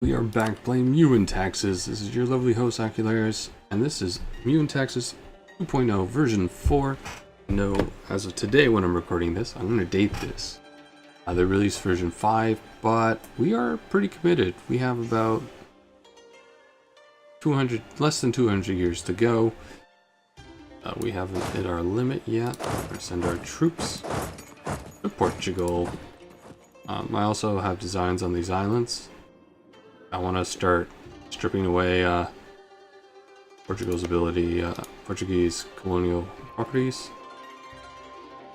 We are back playing MEIOU and Taxes. This is your lovely host Acularius, and this is MEIOU and Taxes 2.0 version 4. No, as of today when I'm recording this, I'm going to date this. They released version 5, but we are pretty committed. We have about 200, less than 200 years to go. We haven't hit our limit yet. We're going to send our troops to Portugal. I also have designs on these islands. I want to start stripping away Portugal's ability, Portuguese colonial properties.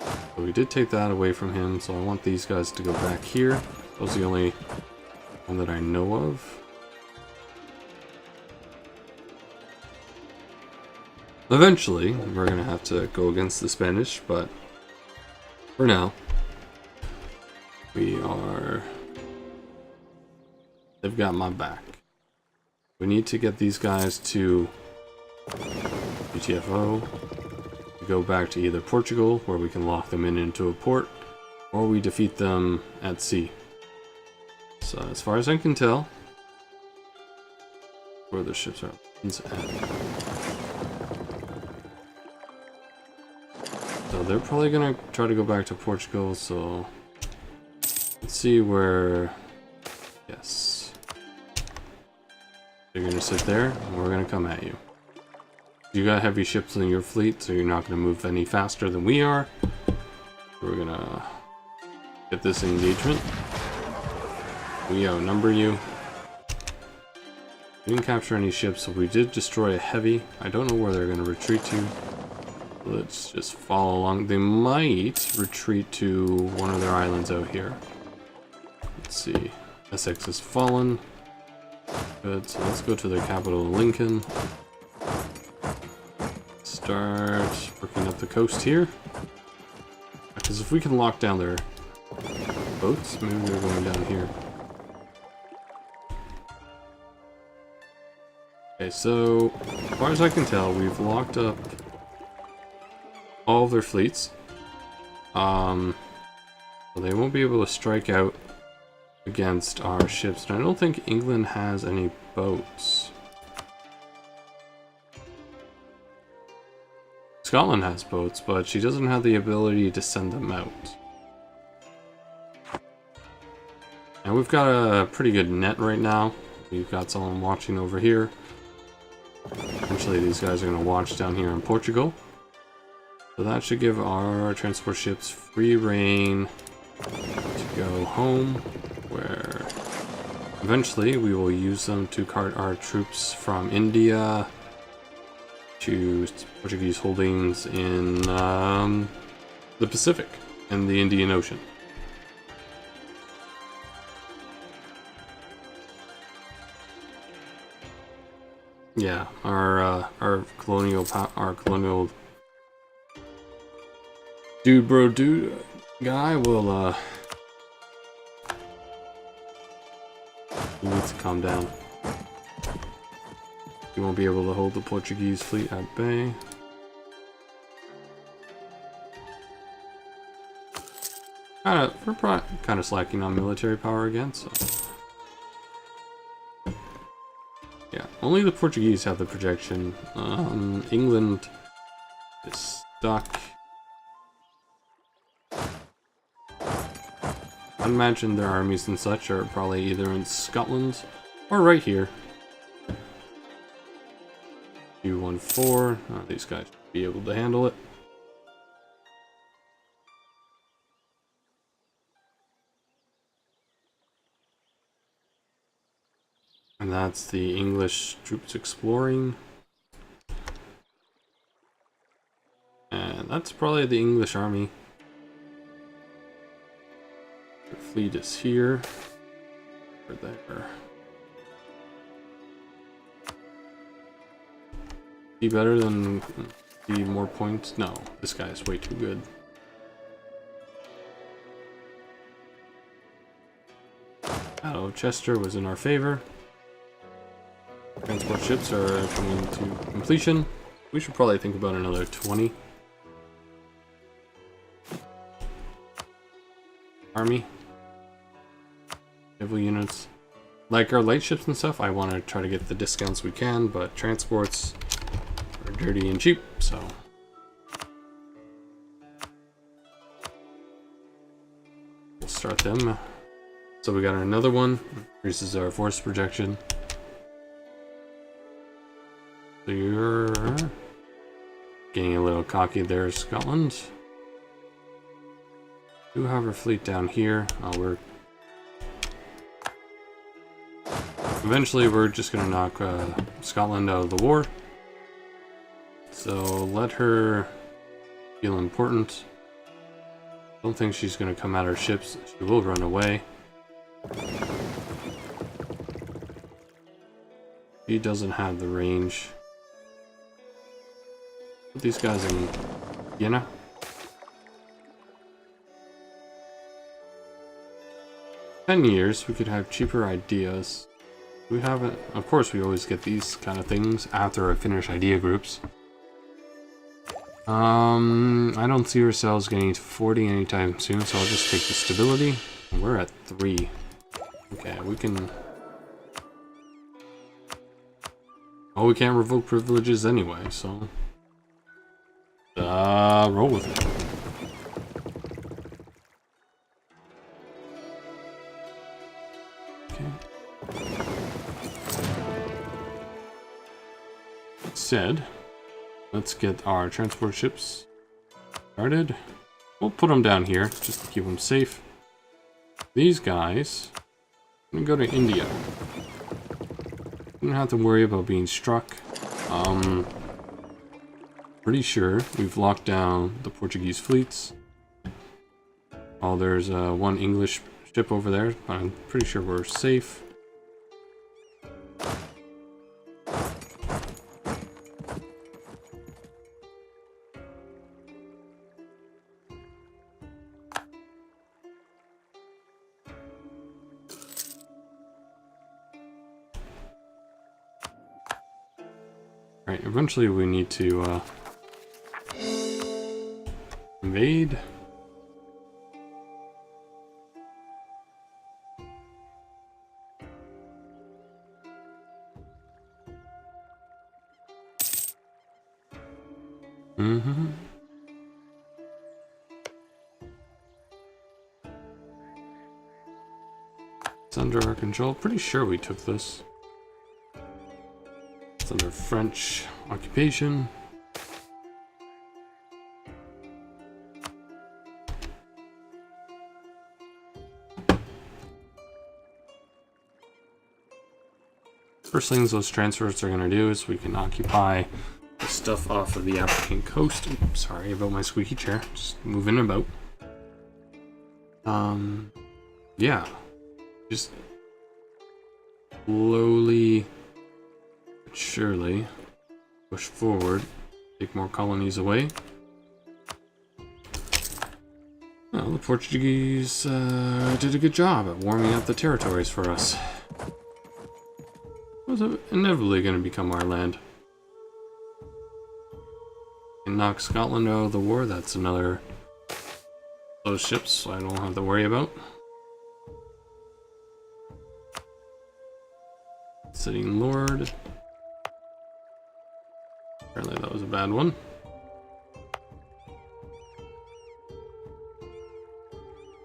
So we did take that away from him, so I want these guys to go back here. That was the only one that I know of. Eventually, we're going to have to go against the Spanish, but for now, they've got my back. We need to get these guys to GTFO, go back to either Portugal, where we can lock them into a port, or we defeat them at sea. So as far as I can tell, where the ships are at. So they're probably gonna try to go back to Portugal, so let's see where, yes. You're gonna sit there, and we're gonna come at you. You got heavy ships in your fleet, so you're not gonna move any faster than we are. We're gonna get this engagement. We outnumber you. We didn't capture any ships, so we did destroy a heavy. I don't know where they're gonna retreat to. Let's just follow along. They might retreat to one of their islands out here. Let's see. Essex has fallen. Good, so let's go to their capital, Lincoln. Start working up the coast here. Because if we can lock down their boats, maybe they're going down here. Okay, so as far as I can tell, we've locked up all of their fleets. So they won't be able to strike out against our ships, and I don't think England has any boats. Scotland has boats, but she doesn't have the ability to send them out. And we've got a pretty good net right now. We've got someone watching over here. Eventually these guys are going to watch down here in Portugal. So that should give our transport ships free reign to go home, where eventually we will use them to cart our troops from India to Portuguese holdings in the Pacific and the Indian Ocean. Yeah, our colonial dude guy will he needs to calm down. He won't be able to hold the Portuguese fleet at bay. We're kind of slacking on military power again, so yeah, only the Portuguese have the projection. England is stuck. I imagine their armies and such are probably either in Scotland or right here. 214. These guys should be able to handle it. And that's the English troops exploring. And that's probably the English army. Their fleet is here. Or there. Be better than be more points? No, this guy is way too good. Battle of Chester was in our favor. Transport ships are coming to completion. We should probably think about another 20. Army. Naval units. Like our light ships and stuff, I want to try to get the discounts we can, but transports are dirty and cheap, so. We'll start them. So we got another one, increases our force projection. So you're getting a little cocky there, Scotland. We do have our fleet down here. Eventually we're just gonna knock Scotland out of the war. So let her feel important. Don't think she's gonna come at our ships. She will run away. He doesn't have the range. Put these guys in Vienna. In 10 years, we could have cheaper ideas. We haven't. Of course, we always get these kind of things after I finish idea groups. I don't see ourselves getting to 40 anytime soon, so I'll just take the stability. We're at 3. Okay, we can. Oh, we can't revoke privileges anyway, so. Roll with it. Said, let's get our transport ships started. We'll put them down here just to keep them safe. These guys, I'm gonna go to India. Don't have to worry about being struck. Pretty sure we've locked down the Portuguese fleets. Oh, there's one English ship over there, but I'm pretty sure we're safe. Right, eventually we need to invade. It's under our control. Pretty sure we took this. It's under French occupation. First things those transfers are going to do is we can occupy the stuff off of the African coast. Oops, sorry about my squeaky chair. Just moving about. Yeah. Just slowly but surely push forward. Take more colonies away. Well, the Portuguese did a good job at warming up the territories for us. It was inevitably going to become our land. And knock Scotland out of the war, that's another those ships I don't have to worry about. Sitting Lord. Apparently that was a bad one.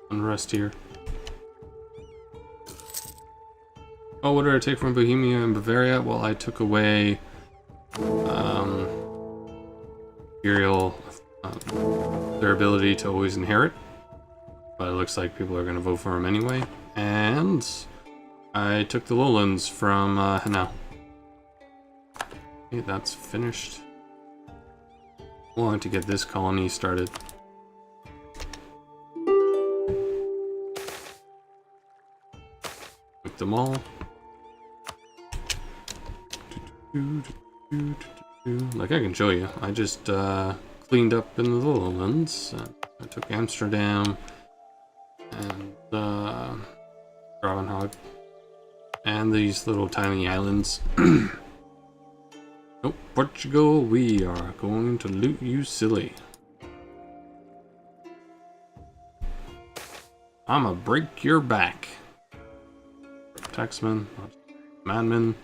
Unrest here. Oh, what did I take from Bohemia and Bavaria? Well, I took away imperial their ability to always inherit, but it looks like people are going to vote for him anyway. And I took the lowlands from Hanau. Okay, that's finished. I wanted to get this colony started. Took them all. Like I can show you. I just cleaned up in the lowlands. I took Amsterdam and Gravenhage and these little tiny islands. Oh, Portugal, we are going to loot you silly. I'ma break your back. taxman, madman.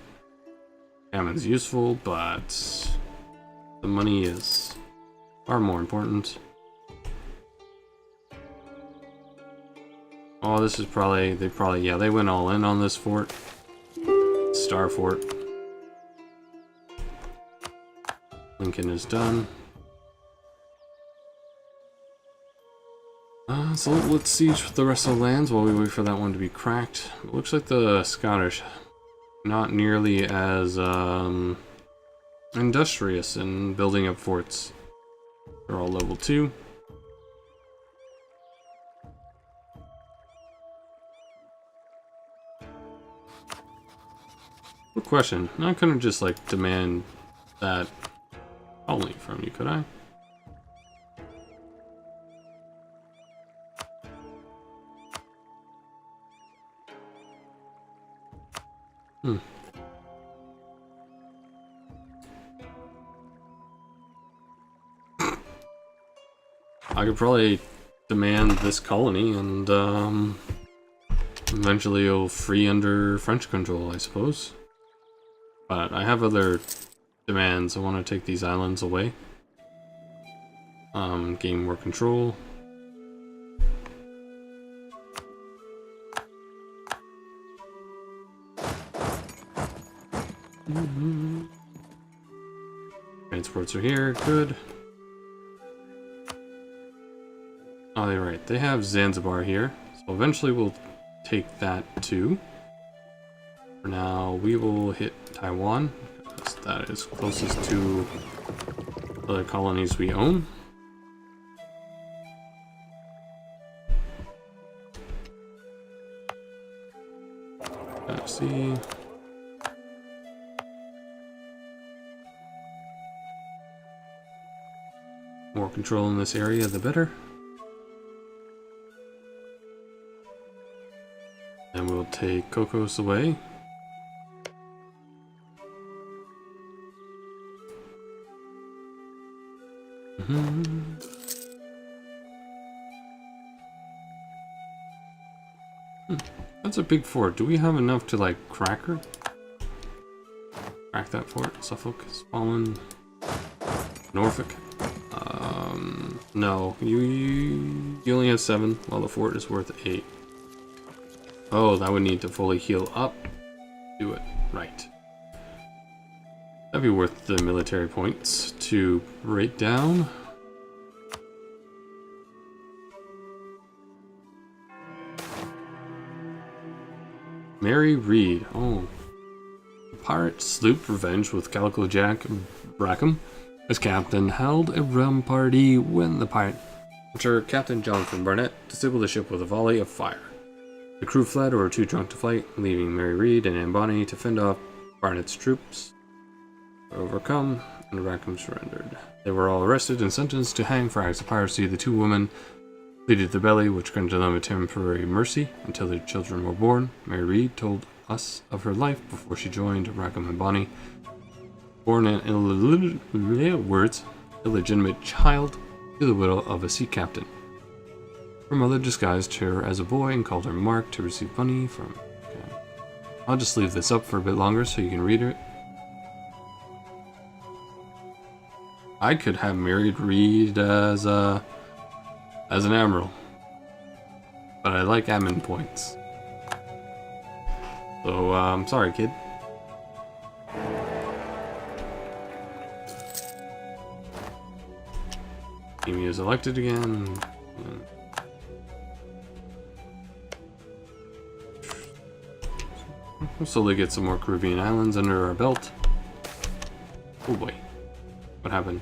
Common's useful, but the money is far more important. Oh, this is probably, yeah, they went all in on this fort. Star Fort. Lincoln is done. So let's siege the rest of the lands while we wait for that one to be cracked. It looks like the Scottish not nearly as industrious in building up forts. They're all level 2. Good question. I couldn't just like demand that colony from you, could I? I could probably demand this colony and eventually it'll free under French control, I suppose. But I have other demands. I want to take these islands away. Gain more control. Transports are here, good. Oh, they're right. They have Zanzibar here, so eventually we'll take that too. For now, we will hit Taiwan, because that is closest to other colonies we own. Let's see. More control in this area, the better. And we'll take Cocos away. That's a big fort. Do we have enough to like crack her? Crack that fort? Suffolk has fallen. Norfolk. No. You only have 7, while the fort is worth 8. Oh, that would need to fully heal up. Do it. Right. That'd be worth the military points to break down. Mary Read. Oh. The pirate sloop Revenge with Calico Jack Rackham as captain held a rum party when the pirate Captain Jonathan Barnett disabled the ship with a volley of fire. The crew fled or were too drunk to fight, leaving Mary Read and Anne Bonny to fend off Barnett's troops. Overcome, and Rackham surrendered. They were all arrested and sentenced to hang for acts of piracy. The 2 women pleaded the belly, which granted them a temporary mercy until their children were born. Mary Read told us of her life before she joined Rackham and Bonny. Born an illegitimate child to the widow of a sea captain. Her mother disguised her as a boy and called her Mark to receive money from... Okay. I'll just leave this up for a bit longer so you can read it. I could have married Reed as an admiral, but I like admin points. So, I'm sorry, kid. Amy is elected again. We'll slowly get some more Caribbean islands under our belt. Oh boy. What happened?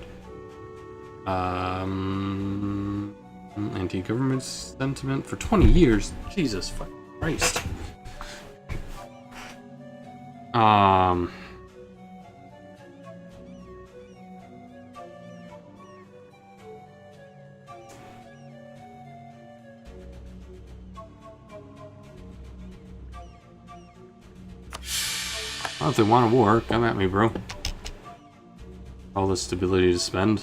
Anti-government sentiment for 20 years? Jesus fucking Christ. Well, if they want a war, come at me, bro. All the stability to spend.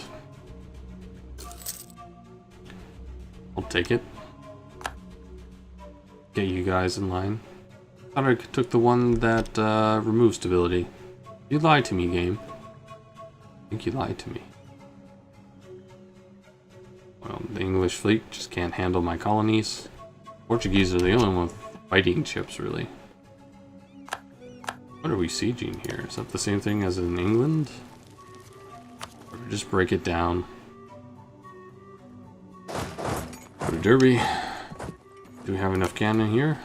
I'll take it. Get you guys in line. Thought I took the one that removes stability. You lied to me, game. I think you lied to me. Well, the English fleet just can't handle my colonies. Portuguese are the only one with fighting chips, really. What are we sieging here? Is that the same thing as in England? Or just break it down. Go to Derby. Do we have enough cannon here?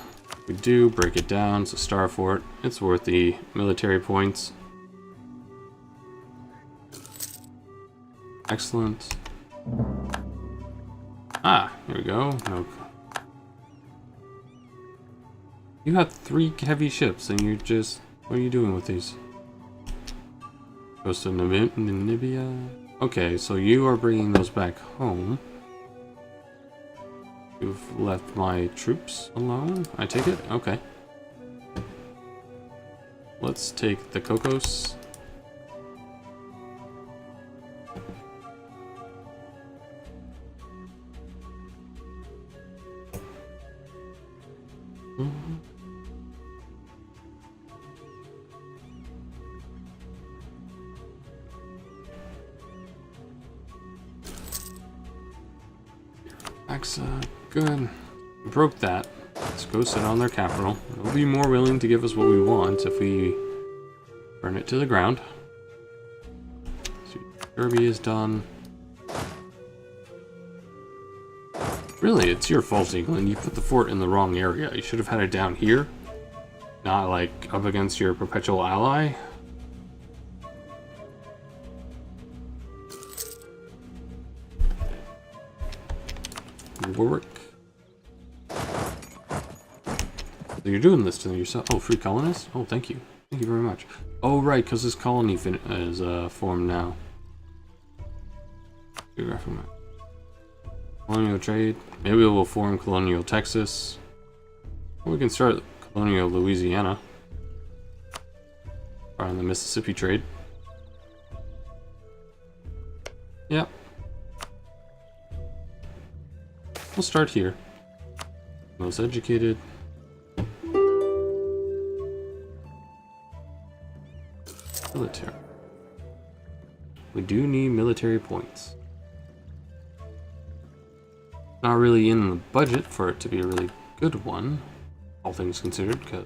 We do. Break it down. It's a star fort. It's worth the military points. Excellent. Ah, here we go. No. You got 3 heavy ships and you're just... What are you doing with these? Goes to Namibia. Okay, so you are bringing those back home. You've left my troops alone, I take it? Okay. Let's take the Cocos. Good. We broke that. Let's go sit on their capital. They'll be more willing to give us what we want if we burn it to the ground. So Derby is done. Really, it's your fault, England. You put the fort in the wrong area. You should have had it down here. Not like up against your perpetual ally. Warwick. So you're doing this to yourself. Oh, free colonists? Oh, thank you. Thank you very much. Oh, right, because this colony is formed now. Geographic map. Colonial trade. Maybe we'll form colonial Texas. Or we can start colonial Louisiana. Or on the Mississippi trade. Yep. We'll start here. Most educated. Military. We do need military points. Not really in the budget for it to be a really good one, all things considered, because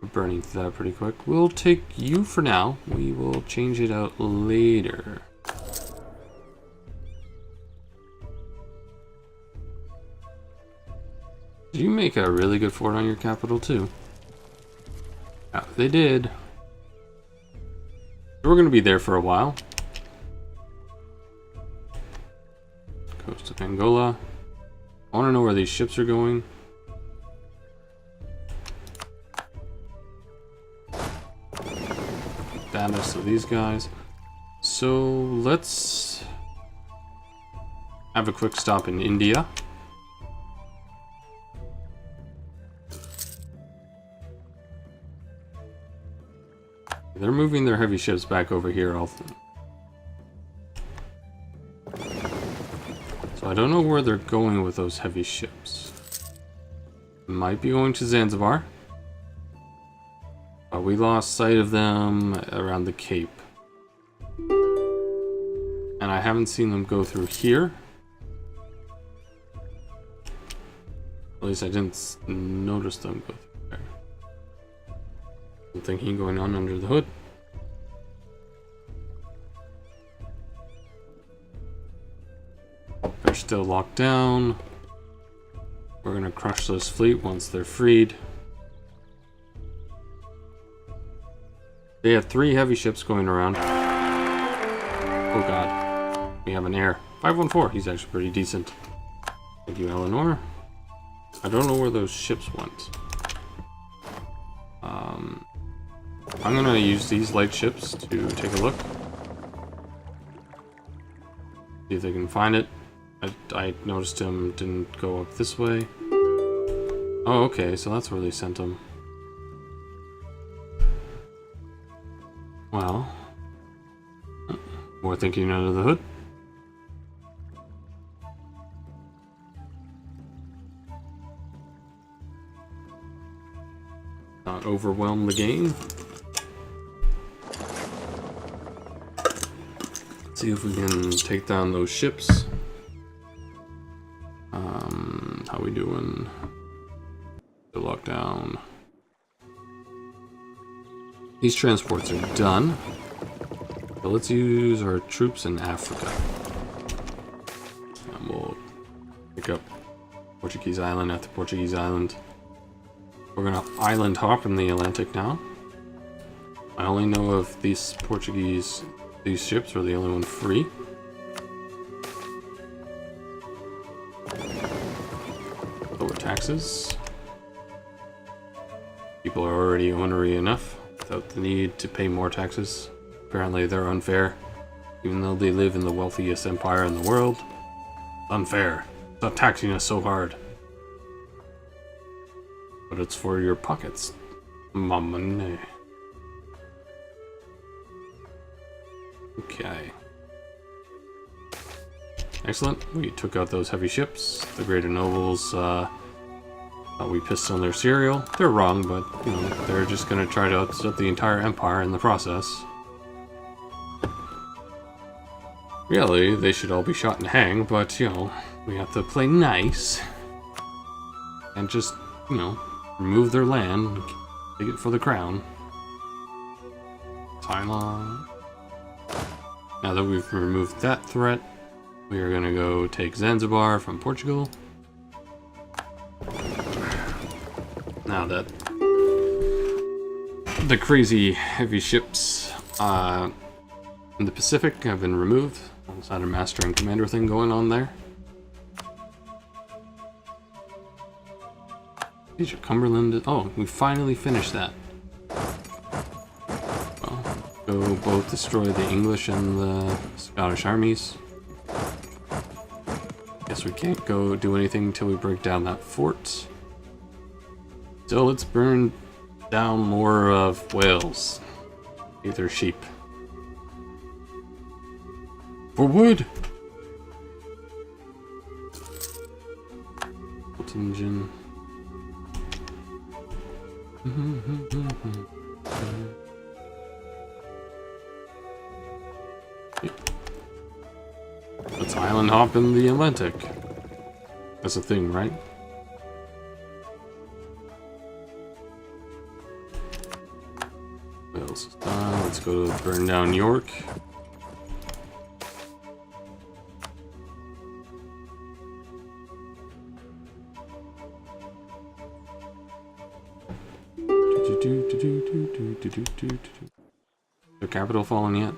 we're burning through that pretty quick. We'll take you for now. We will change it out later. Did you make a really good fort on your capital too? Yeah, they did. We're going to be there for a while. Coast of Angola. I want to know where these ships are going. Status of these guys. So let's have a quick stop in India. They're moving their heavy ships back over here. So I don't know where they're going with those heavy ships. Might be going to Zanzibar. But we lost sight of them around the Cape. And I haven't seen them go through here. At least I didn't notice them go through there. Thinking going on under the hood. They're still locked down. We're gonna crush this fleet once they're freed. They have 3 heavy ships going around. Oh god. We have an heir. 514. He's actually pretty decent. Thank you, Eleanor. I don't know where those ships went. I'm gonna use these light ships to take a look. See if they can find it. I noticed him didn't go up this way. Oh, okay, so that's where they sent him. Well, more thinking under the hood. overwhelm the game. Let's see if we can take down those ships. How we doing? The lockdown. These transports are done. So let's use our troops in Africa. And we'll pick up Portuguese Island after Portuguese Island. We're gonna island hop in the Atlantic now. I only know of these ships are the only one free. Lower taxes. People are already onery enough without the need to pay more taxes. Apparently they're unfair, even though they live in the wealthiest empire in the world. Unfair. Stop taxing us so hard. But it's for your pockets. My money. Okay. Excellent. We took out those heavy ships. The greater nobles, we pissed on their cereal. They're wrong, but, you know, they're just gonna try to upset the entire empire in the process. Really, they should all be shot and hanged, but, you know, we have to play nice. And just, you know, remove their land, take it for the crown. Thailand. Now that we've removed that threat, we are gonna go take Zanzibar from Portugal. Now that the crazy heavy ships in the Pacific have been removed, almost had a master and commander thing going on there. These are Cumberland. Oh, we finally finished that. Well, go both destroy the English and the Scottish armies. Guess we can't go do anything until we break down that fort. So let's burn down more of Wales. Either sheep. For wood! Engine. Let's island hop in the Atlantic. That's a thing, right? What else is done? Let's go to burn down York. The capital fallen yet?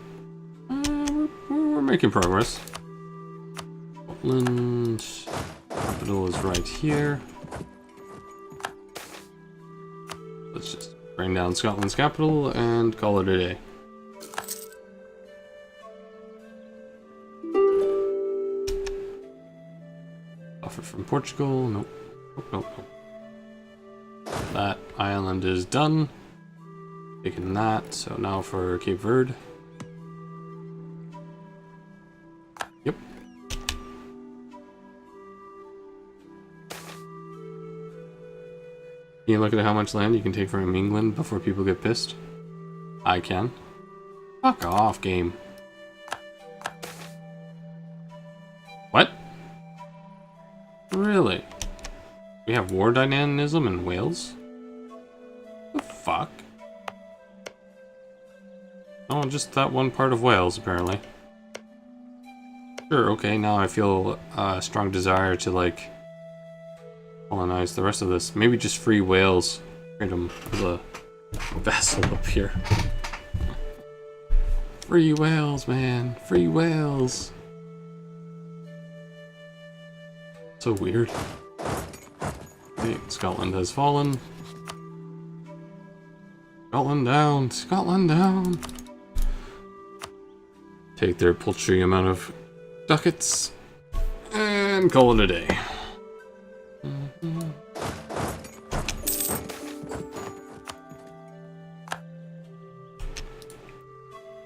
We're making progress. Scotland capital is right here. Let's just bring down Scotland's capital and call it a day. Offer from Portugal. Nope. Nope. That island is done. Taking that, so now for Cape Verde. Yep. Can you look at how much land you can take from England before people get pissed? I can. Fuck off, game. What? Really? We have war dynamism in Wales? The fuck? Oh, just that one part of Wales, apparently. Sure, okay, now I feel a strong desire to, like, colonize the rest of this. Maybe just free Wales. Create them as a vassal up here. Free Wales, man. Free Wales. So weird. Okay, Scotland has fallen. Scotland down. Scotland down. Take their paltry amount of ducats and call it a day.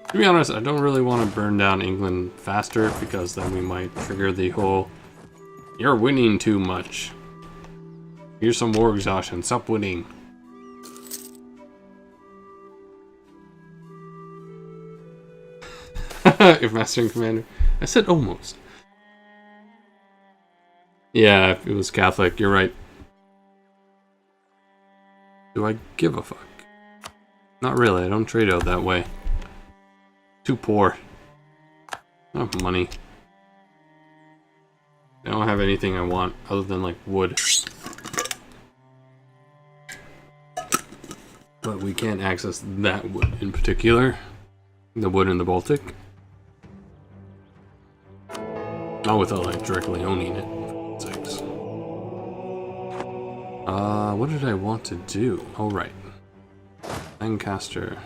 To be honest, I don't really want to burn down England faster because then we might trigger the whole "you're winning too much. Here's some war exhaustion. Stop winning." If Master and Commander. I said almost. Yeah, if it was Catholic, you're right. Do I give a fuck? Not really, I don't trade out that way. Too poor. I don't have money. I don't have anything I want other than like wood. But we can't access that wood in particular. The wood in the Baltic. Not without like directly owning it. Six. What did I want to do? Oh right. Lancaster.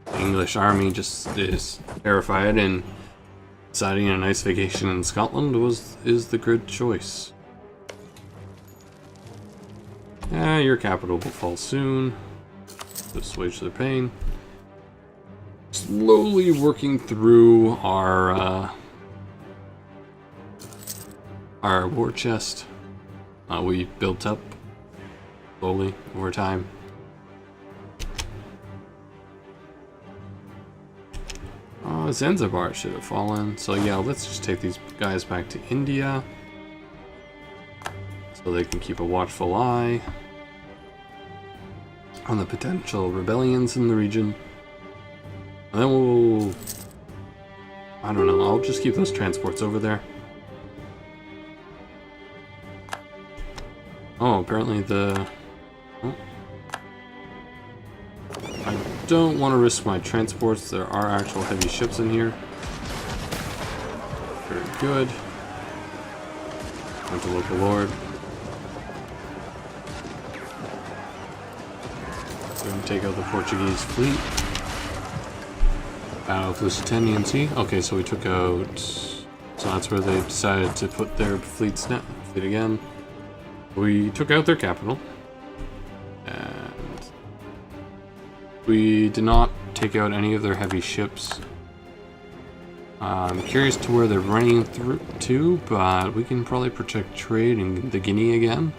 The English army just is terrified, and deciding a nice vacation in Scotland is the good choice. Yeah, your capital will fall soon. Assuage their pain. Slowly working through our war chest. We built up slowly over time. Zanzibar should have fallen. So yeah, let's just take these guys back to India so they can keep a watchful eye on the potential rebellions in the region. And then we'll... I don't know, I'll just keep those transports over there. Oh, apparently the... Oh. I don't want to risk my transports. There are actual heavy ships in here. Very good. Went to local lord. We're going to take out the Portuguese fleet. Battle of Lusitanian Sea. Okay, so we took out... So that's where they decided to put their fleet again. We took out their capital. And we did not take out any of their heavy ships. I'm curious to where they're running through to, but we can probably protect trade in the Guinea again.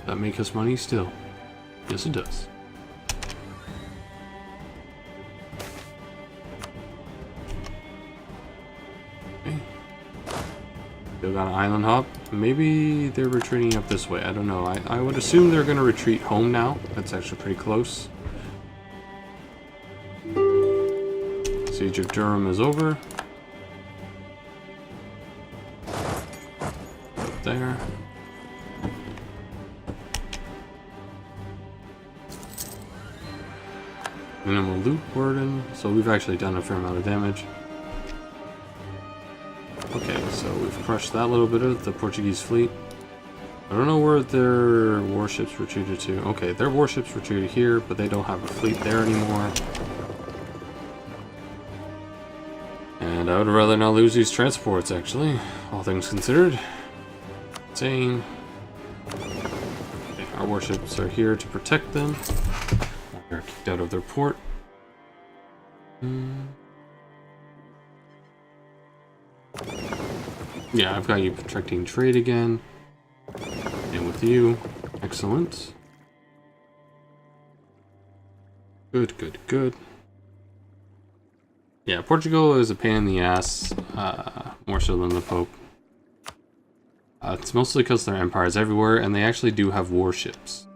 That make us money still? Yes, it does. Okay. Still got an island hop. Maybe they're retreating up this way. I don't know. I would assume they're going to retreat home now. That's actually pretty close. Siege of Durham is over. Up there. Minimal loot burden. So we've actually done a fair amount of damage. Okay, so we've crushed that little bit of the Portuguese fleet. I don't know where their warships retreated to. Okay, their warships retreated here, but they don't have a fleet there anymore. And I would rather not lose these transports, actually, all things considered. Insane. Okay, our warships are here to protect them. They're kicked out of their port. Yeah, I've got you protecting trade again. And with you. Excellent. Good, good, good. Yeah, Portugal is a pain in the ass, more so than the Pope. It's mostly because there are empires everywhere, and they actually do have warships.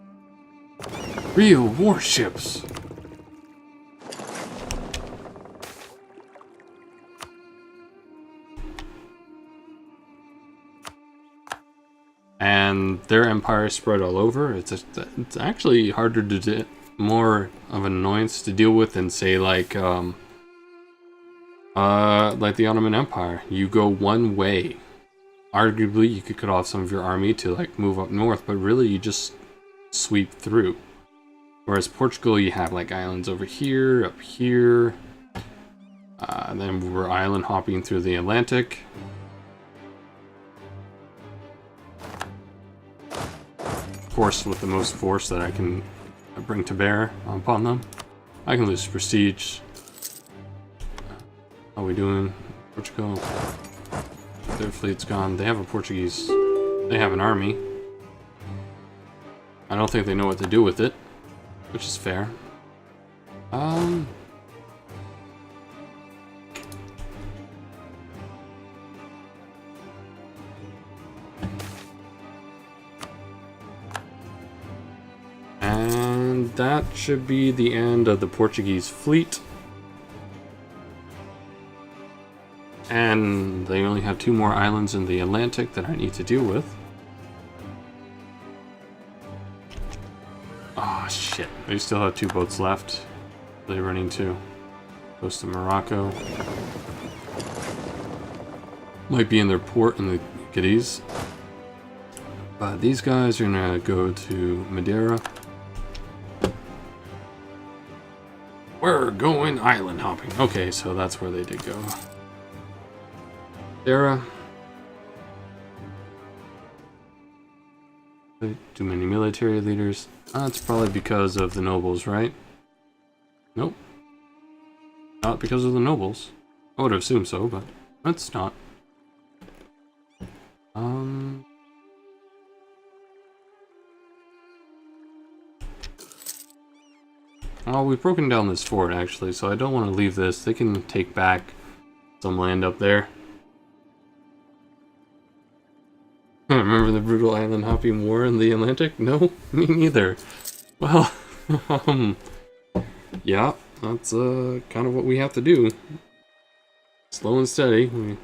Real warships! And their empire is spread all over. It's actually harder to do, more of an annoyance to deal with than say like the Ottoman Empire. You go one way. Arguably, you could cut off some of your army to like move up north, but really you just sweep through. Whereas Portugal, you have like islands over here, up here, and then we're island hopping through the Atlantic. Of course, with the most force that I can bring to bear upon them. I can lose prestige. How are we doing? Portugal. Their fleet's gone. They have a Portuguese. They have an army. I don't think they know what to do with it, which is fair. that should be the end of the Portuguese fleet. And they only have 2 more islands in the Atlantic that I need to deal with. Oh shit, they still have 2 boats left. They're running to coast of Morocco. Might be in their port in the Cadiz. But these guys are gonna go to Madeira. We're going island hopping. Okay, so that's where they did go. Madeira. Too many military leaders. That's probably because of the nobles, right? Nope. Not because of the nobles. I would assume so, but it's not. Well, we've broken down this fort, actually, so I don't want to leave this. They can take back some land up there. Remember the brutal island hopping war in the Atlantic? No, me neither. Well, yeah, that's kind of what we have to do. Slow and steady.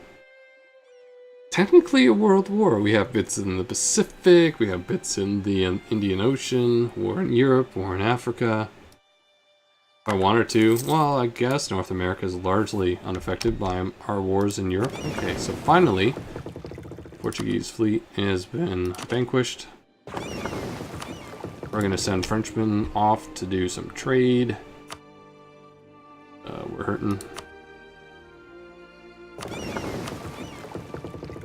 Technically a world war. We have bits in the Pacific, we have bits in the Indian Ocean, war in Europe, war in Africa. If I wanted to, well, I guess North America is largely unaffected by our wars in Europe. Okay, so finally, the Portuguese fleet has been vanquished. We're going to send Frenchmen off to do some trade. We're hurting.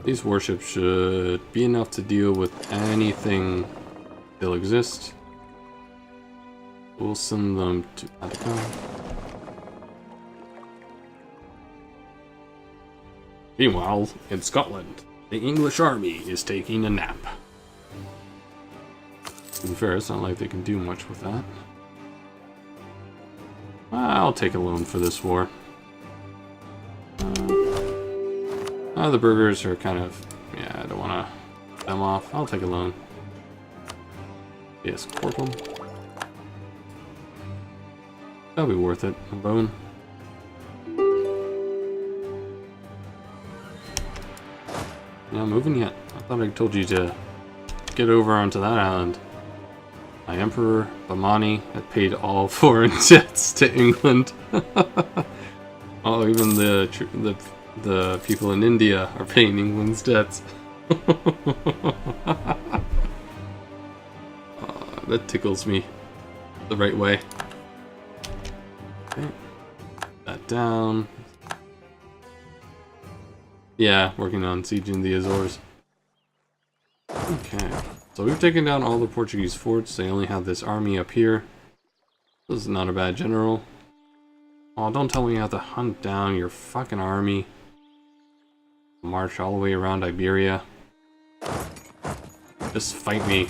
These warships should be enough to deal with anything that still exist. We'll send them to Attica. Meanwhile, in Scotland, the English army is taking a nap. To be fair, it's not like they can do much with that. I'll take a loan for this war. The burgers are kind of... yeah, I don't want to cut them off. I'll take a loan. Yes, Corporal. That'll be worth it. A loan. Not moving yet. I thought I told you to get over onto that island. My Emperor Bamani had paid all foreign debts to England. Oh, even the people in India are paying England's debts. That tickles me the right way. Okay. That down. Yeah, working on sieging the Azores. Okay, so we've taken down all the Portuguese forts. They only have this army up here. This is not a bad general. Oh, don't tell me you have to hunt down your fucking army. March all the way around Iberia. Just fight me.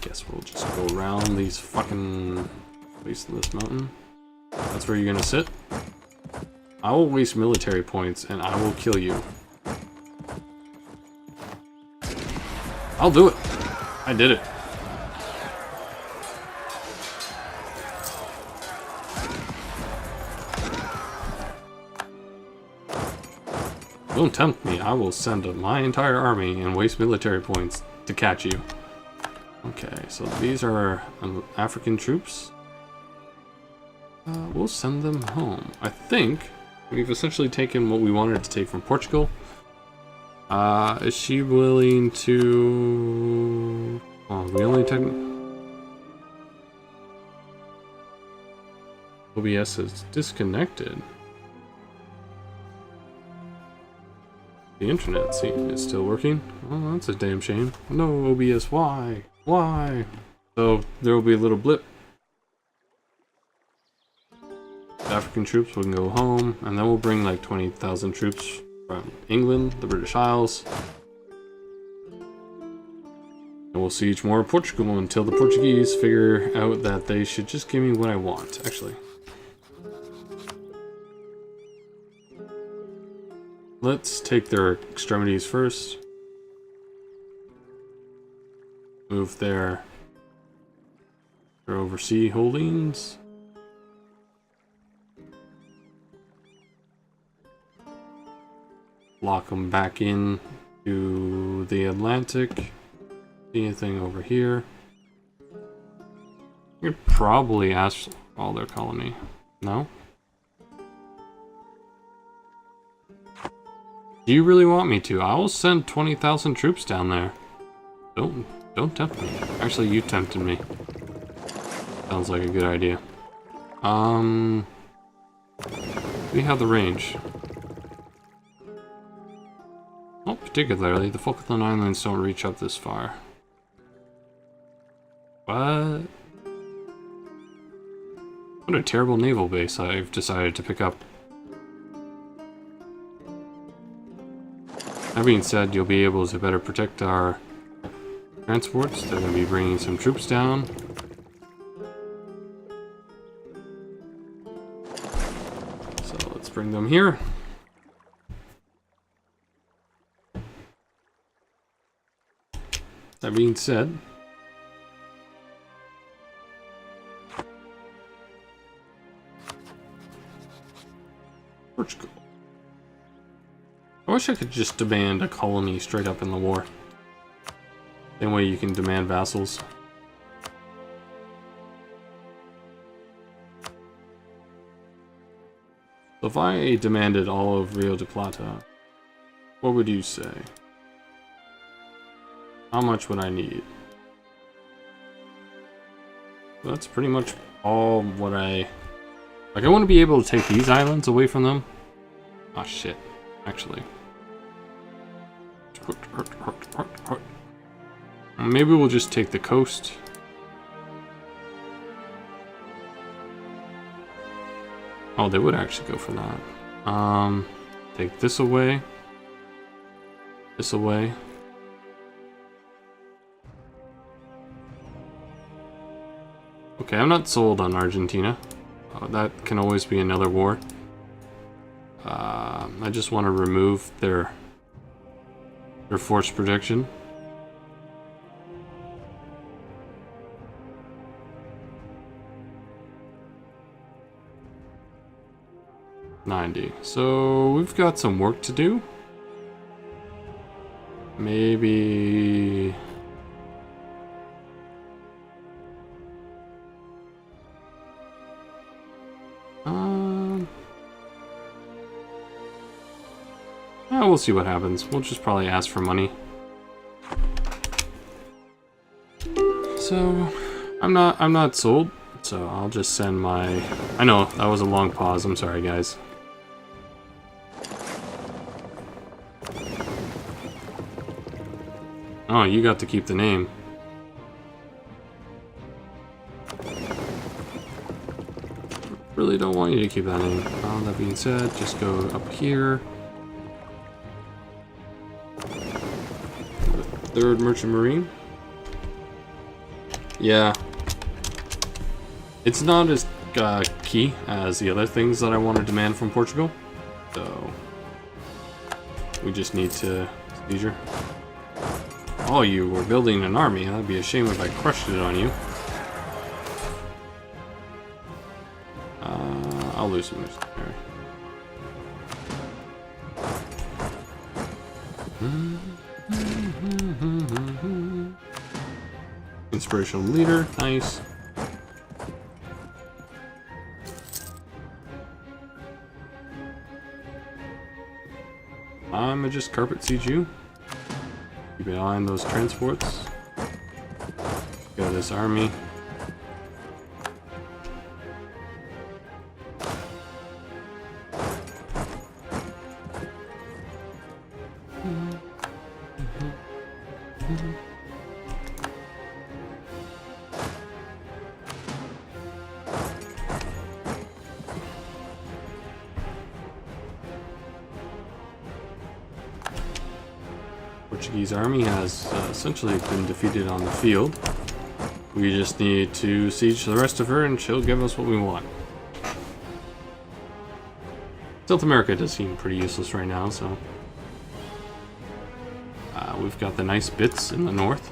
Guess we'll just go around these fucking wasteless mountain. That's where you're gonna sit. I will waste military points and I will kill you. I'll do it. I did it. Don't tempt me. I will send my entire army and waste military points to catch you. Okay, so these are African troops. We'll send them home. I think we've essentially taken what we wanted to take from Portugal. Is she willing to... oh, we only took... OBS is disconnected. The internet, see, is still working. Oh, that's a damn shame. No, OBS, why? Why? So, there will be a little blip. African troops will go home, and then we'll bring like 20,000 troops from England, the British Isles. And we'll siege more of Portugal until the Portuguese figure out that they should just give me what I want, actually. Let's take their extremities first. move their overseas holdings. Lock them back in to the Atlantic. See anything over here? You could probably ask all their colony. No? Do you really want me to? I will send 20,000 troops down there. Don't tempt me. Actually, you tempted me. Sounds like a good idea. We have the range. Not particularly. The Falkland Islands don't reach up this far. What? What a terrible naval base I've decided to pick up. That being said, you'll be able to better protect our transports. They're going to be bringing some troops down. So let's bring them here. That being said, Portugal. I wish I could just demand a colony straight up in the war. Same way you can demand vassals. So if I demanded all of Rio de Plata, what would you say? How much would I need? Well, that's pretty much all what I... Like, I want to be able to take these islands away from them. Ah, shit. Actually. Maybe we'll just take the coast. Oh, they would actually go for that. Take this away. This away. Okay, I'm not sold on Argentina. That can always be another war. I just want to remove their force protection. $90. So we've got some work to do. Maybe... we'll see what happens. We'll just probably ask for money. So, I'm not sold. So I'll just send my... I know, that was a long pause. I'm sorry, guys. Oh, you got to keep the name. Really don't want you to keep that name. That being said, just go up here. The 3rd Merchant Marine. Yeah. It's not as key as the other things that I want to demand from Portugal. So, we just need to seizure. Oh, you were building an army. That'd be a shame if I crushed it on you. I'll lose some mercenary. Inspirational leader, nice. I'ma just carpet siege you. Keep an eye on those transports. Got this army. Portuguese army has essentially been defeated on the field. We just need to siege the rest of her and she'll give us what we want. South America does seem pretty useless right now, so... we've got the nice bits in the north.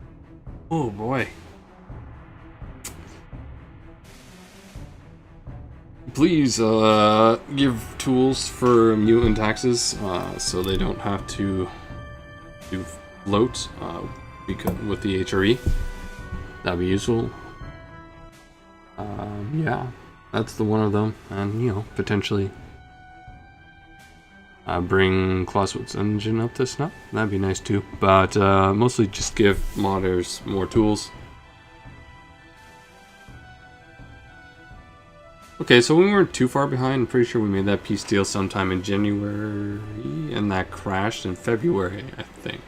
Oh boy. Please give tools for mutant taxes so they don't have to do float because with the HRE. That'd be useful. Yeah, that's the one of them, and you know, potentially bring Clawswood's engine up to snuff. That'd be nice too. But mostly just give modders more tools. Okay, so we weren't too far behind. I'm pretty sure we made that peace deal sometime in January, and that crashed in February, I think.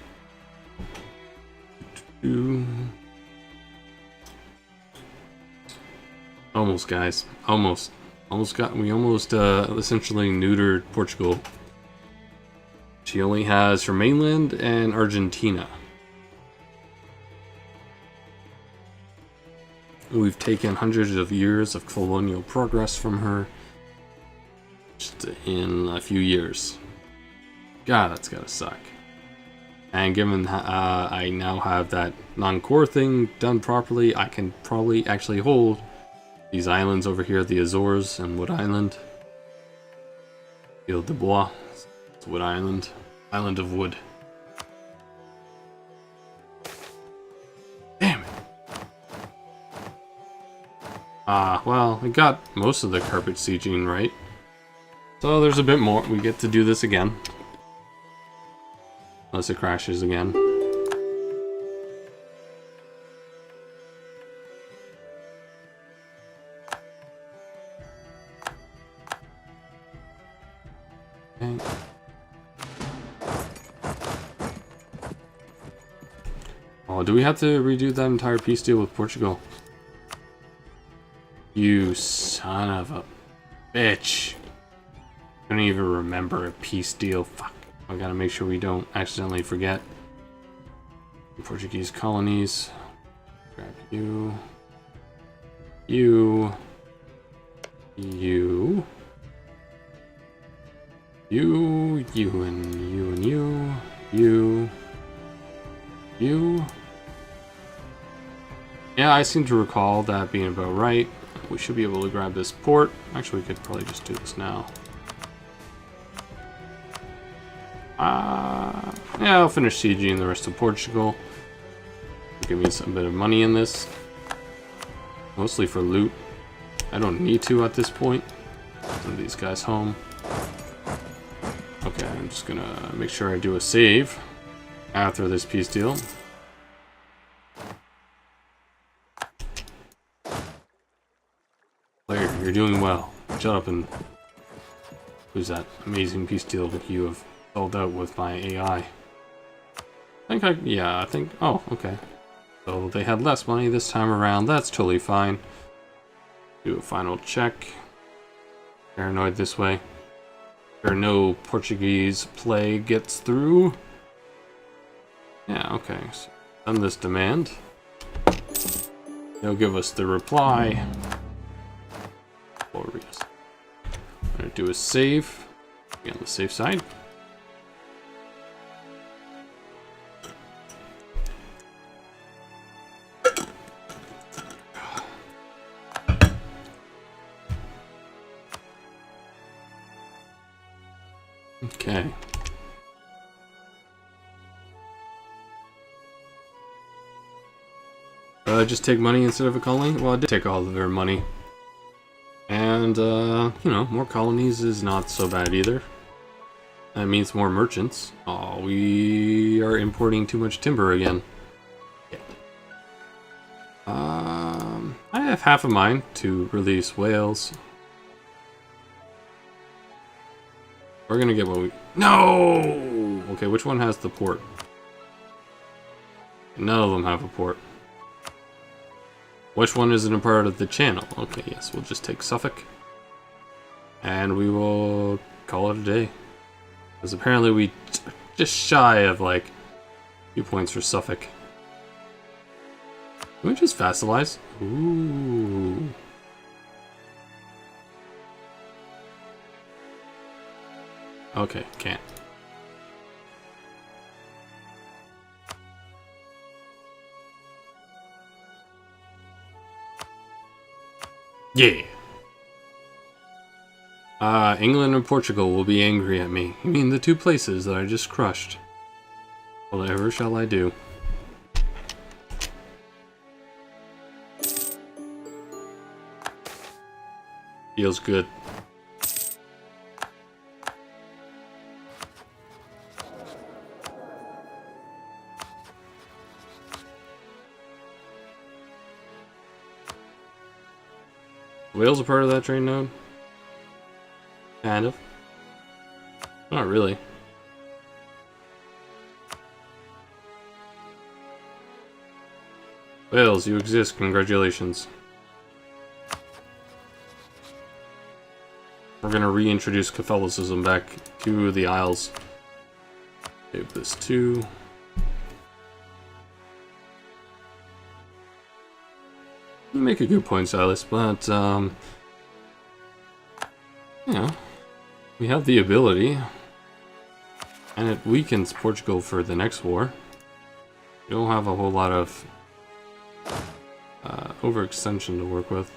Almost, guys. Almost. We almost essentially neutered Portugal. She only has her mainland and Argentina. We've taken hundreds of years of colonial progress from her just in a few years. God, that's gotta suck. And given I now have that non-core thing done properly, I can probably actually hold these islands over here, the Azores and Wood Island. Ile de Bois, it's Wood Island. Island of Wood. Damn it. Well, we got most of the carpet sieging right. So there's a bit more. We get to do this again. Unless it crashes again. Okay. Oh, do we have to redo that entire peace deal with Portugal? You son of a bitch. I don't even remember a peace deal. Fuck. I gotta make sure we don't accidentally forget. Portuguese colonies. Grab you. You. You. You. You and you and you. You. You. Yeah, I seem to recall that being about right. We should be able to grab this port. Actually, we could probably just do this now. Yeah, I'll finish sieging the rest of Portugal. Give me some bit of money in this. Mostly for loot. I don't need to at this point. Send these guys home. Okay, I'm just gonna make sure I do a save after this peace deal. Player, you're doing well. Shut up and... Who's that amazing peace deal that you have sold out with my AI? I think, oh, okay. So they had less money this time around. That's totally fine. Do a final check. Paranoid this way. There no Portuguese plague gets through. Yeah, okay. So send this demand. They'll give us the reply. Glorious. I'm gonna do a save. Be on the safe side. Okay. Just take money instead of a colony? Well, I did take all of their money. And, you know, more colonies is not so bad either. That means more merchants. Oh, we are importing too much timber again. I have half a mind to release Wales. We're gonna get what we... No! Okay, which one has the port? None of them have a port. Which one isn't a part of the channel? Okay, yes, we'll just take Suffolk. And we will call it a day. Because apparently we just shy of, like, a few points for Suffolk. Can we just vassalize? Ooh. Okay, can't. Yeah. England and Portugal will be angry at me. You mean the two places that I just crushed? Whatever shall I do? Feels good. Wales a part of that trade node? Kind of. Not really. Wales, you exist. Congratulations. We're gonna reintroduce Catholicism back to the Isles. Save this too. You make a good point, Silas, but you know, we have the ability, and it weakens Portugal for the next war. We don't have a whole lot of overextension to work with.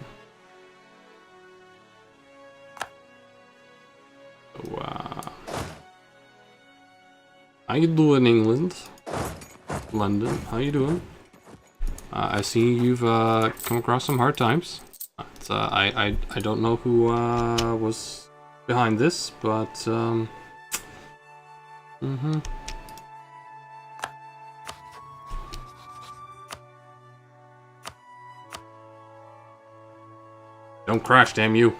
So, how you doing, England? London, how you doing? I see you've come across some hard times. I don't know who was behind this, but Don't crash, damn you.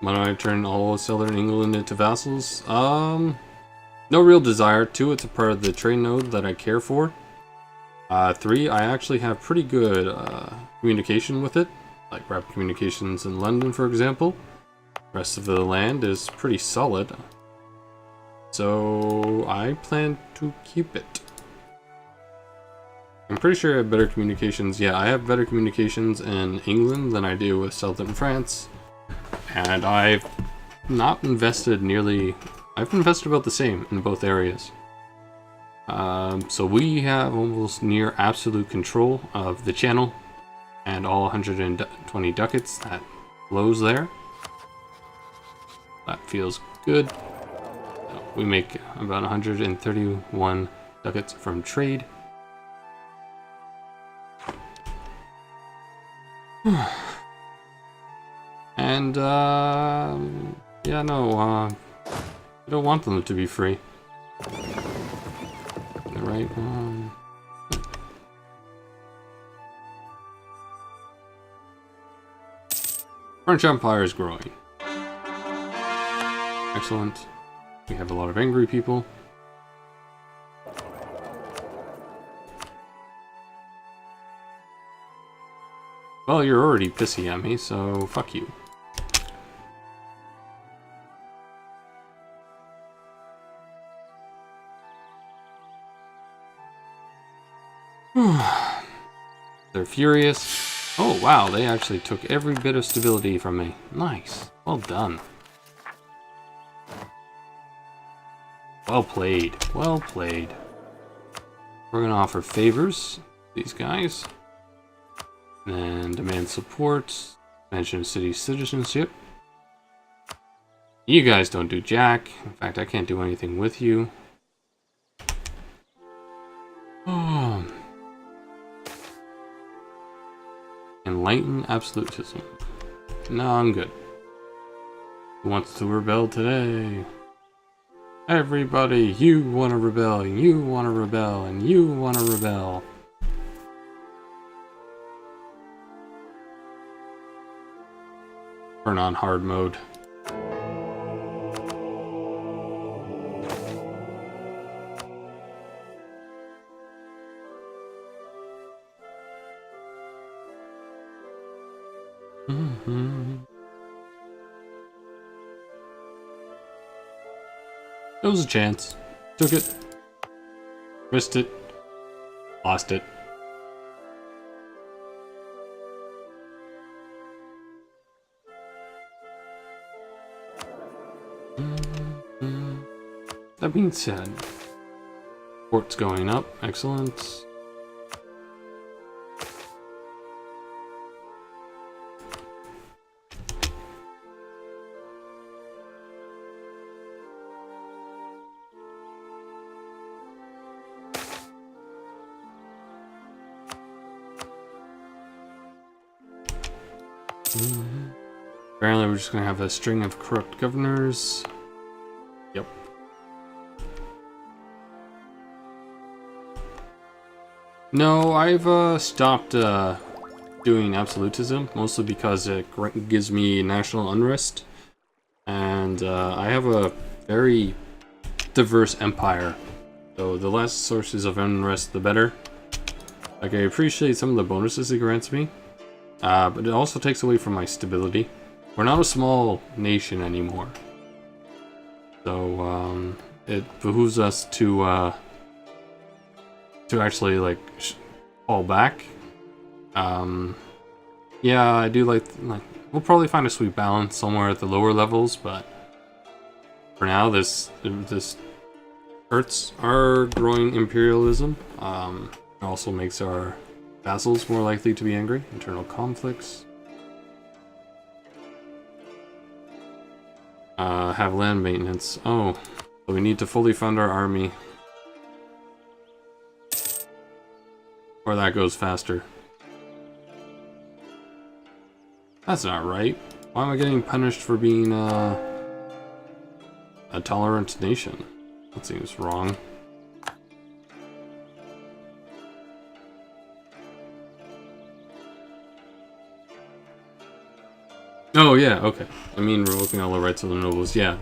Why don't I turn all of southern England into vassals? No real desire to. It's a part of the trade node that I care for. 3, I actually have pretty good communication with it. Like rapid communications in London, for example. Rest of the land is pretty solid. So I plan to keep it. I'm pretty sure I have better communications. Yeah, I have better communications in England than I do with southern France. And I've not invested nearly... I've invested about the same in both areas. So we have almost near absolute control of the channel and all 120 ducats that flows there. That feels good. We make about 131 ducats from trade. And, yeah, no, I don't want them to be free. Right, French Empire is growing. Excellent. We have a lot of angry people. Well, you're already pissy at me, so fuck you. They're furious. Oh wow, they actually took every bit of stability from me. Nice. Well done. Well played. Well played. We're gonna offer favors to these guys. And demand support. Mention city citizenship. You guys don't do jack. In fact, I can't do anything with you. Oh. Enlighten absolutism. No, I'm good. Who wants to rebel today? Everybody, you want to rebel, you want to rebel, and you want to rebel. Turn on hard mode. There was a chance. Took it. Risked it. Lost it. That being said, port's going up. Excellent. Apparently we're just going to have a string of corrupt governors. Yep. No, I've stopped doing absolutism, mostly because it gives me national unrest. And I have a very diverse empire, so the less sources of unrest, the better. Like, I appreciate some of the bonuses it grants me, but it also takes away from my stability. We're not a small nation anymore, so it behooves us to actually like fall back. Yeah, I do like we'll probably find a sweet balance somewhere at the lower levels, but for now, this hurts our growing imperialism. It also makes our vassals more likely to be angry. Internal conflicts. Have land maintenance. Oh, so we need to fully fund our army. Or that goes faster. That's not right. Why am I getting punished for being a tolerant nation? That seems wrong. Oh yeah, okay. I mean revoking all the rights of the nobles, yeah.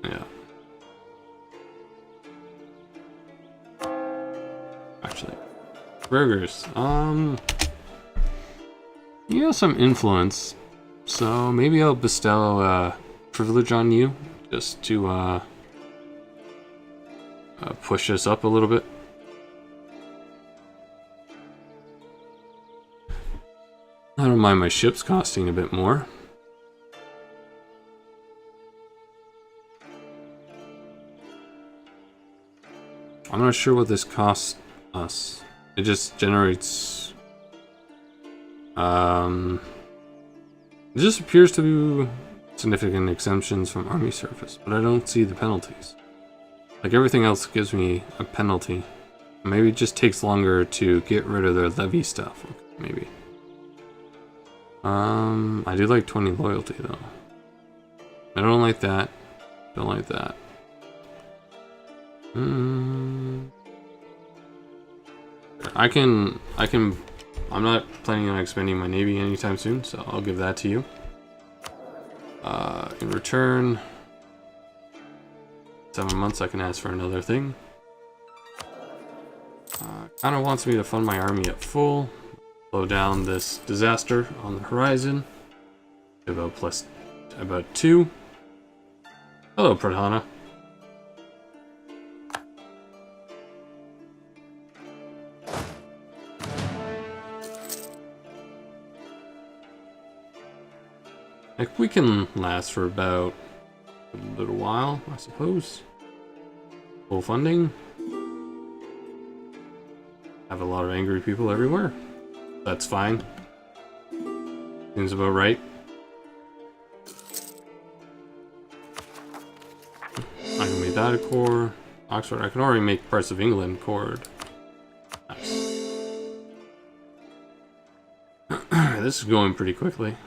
Yeah. Actually. Burgers. You have some influence, so maybe I'll bestow a privilege on you, just to push us up a little bit. I don't mind my ships costing a bit more. I'm not sure what this costs us. It just generates... it just appears to be significant exemptions from army service, but I don't see the penalties. Like everything else gives me a penalty. Maybe it just takes longer to get rid of their levy stuff, maybe. I do like 20 loyalty though. I don't like that. Don't like that. I'm not planning on expanding my navy anytime soon, so I'll give that to you. In return, 7 months I can ask for another thing. Kinda wants me to fund my army at full. Slow down this disaster on the horizon. About 2. Hello, Pradhana. Like, we can last for about a little while, I suppose. Full funding. Have a lot of angry people everywhere. That's fine. Seems about right. I can make that a core. Oxford, I can already make parts of England core. Nice. This is going pretty quickly.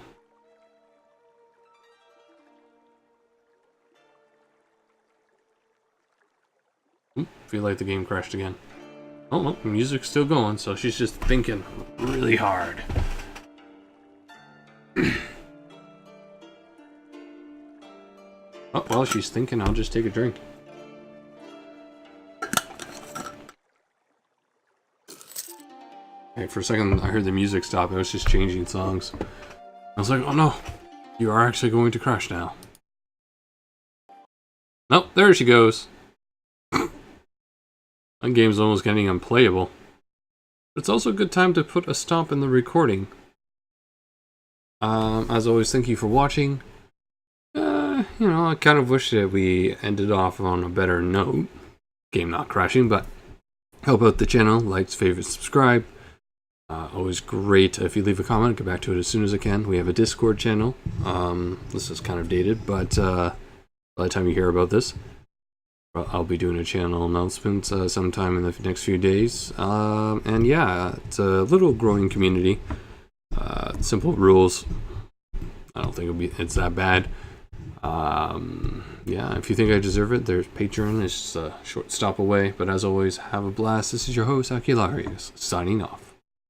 Feel like the game crashed again. Oh, no, the music's still going, so she's just thinking really hard. Oh, while she's thinking, I'll just take a drink. Okay, for a second, I heard the music stop. It was just changing songs. I was like, oh no, you are actually going to crash now. Nope, there she goes. That game's almost getting unplayable. But it's also a good time to put a stop in the recording. As always, thank you for watching. you know, I kind of wish that we ended off on a better note. Game not crashing, but help out the channel, like, favorite, subscribe. Always great if you leave a comment. I'll get back to it as soon as I can. We have a Discord channel. This is kind of dated, but by the time you hear about this, I'll be doing a channel announcement sometime in the next few days. And yeah, it's a little growing community. Simple rules. I don't think it's that bad. Yeah, if you think I deserve it, there's Patreon. It's just a short stop away. But as always, have a blast. This is your host, Acularius, signing off.